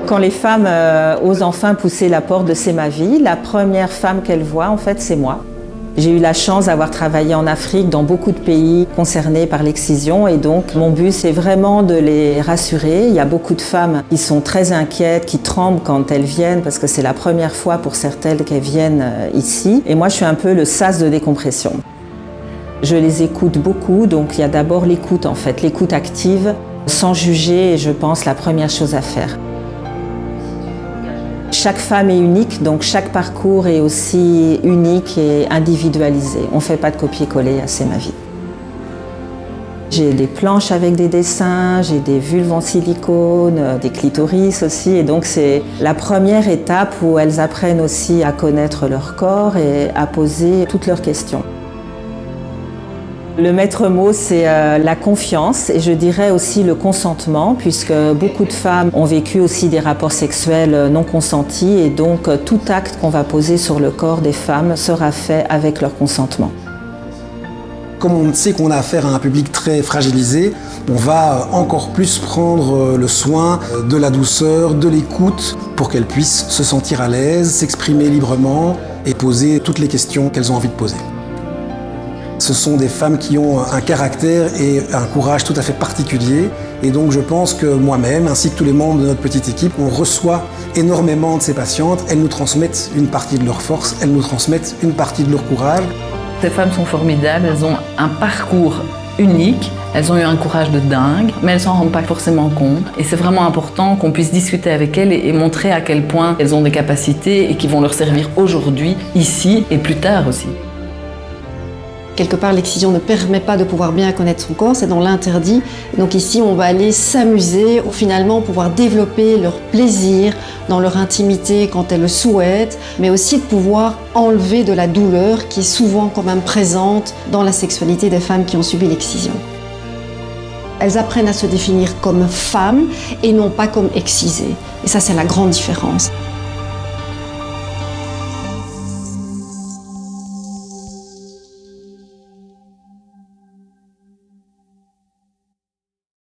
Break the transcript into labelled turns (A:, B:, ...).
A: Quand les femmes osent enfin pousser la porte de C'est ma vie, la première femme qu'elles voient, en fait, c'est moi. J'ai eu la chance d'avoir travaillé en Afrique, dans beaucoup de pays concernés par l'excision, et donc mon but c'est vraiment de les rassurer. Il y a beaucoup de femmes qui sont très inquiètes, qui tremblent quand elles viennent parce que c'est la première fois pour certaines qu'elles viennent ici. Et moi je suis un peu le sas de décompression. Je les écoute beaucoup, donc il y a d'abord l'écoute en fait, l'écoute active, sans juger, est, je pense, la première chose à faire. Chaque femme est unique, donc chaque parcours est aussi unique et individualisé. On ne fait pas de copier-coller à C'est ma vie. J'ai des planches avec des dessins, j'ai des vulves en silicone, des clitoris aussi. Et donc c'est la première étape où elles apprennent aussi à connaître leur corps et à poser toutes leurs questions. Le maître mot, c'est la confiance et je dirais aussi le consentement, puisque beaucoup de femmes ont vécu aussi des rapports sexuels non consentis et donc tout acte qu'on va poser sur le corps des femmes sera fait avec leur consentement.
B: Comme on sait qu'on a affaire à un public très fragilisé, on va encore plus prendre le soin de la douceur, de l'écoute, pour qu'elles puissent se sentir à l'aise, s'exprimer librement et poser toutes les questions qu'elles ont envie de poser. Ce sont des femmes qui ont un caractère et un courage tout à fait particulier. Et donc je pense que moi-même, ainsi que tous les membres de notre petite équipe, on reçoit énormément de ces patientes. Elles nous transmettent une partie de leur force, elles nous transmettent une partie de leur courage.
C: Ces femmes sont formidables, elles ont un parcours unique, elles ont eu un courage de dingue, mais elles s'en rendent pas forcément compte. Et c'est vraiment important qu'on puisse discuter avec elles et montrer à quel point elles ont des capacités et qui vont leur servir aujourd'hui, ici et plus tard aussi.
D: Quelque part, l'excision ne permet pas de pouvoir bien connaître son corps, c'est dans l'interdit. Donc ici, on va aller s'amuser, pour finalement pouvoir développer leur plaisir dans leur intimité quand elles le souhaitent, mais aussi de pouvoir enlever de la douleur qui est souvent quand même présente dans la sexualité des femmes qui ont subi l'excision. Elles apprennent à se définir comme femmes et non pas comme excisées. Et ça, c'est la grande différence.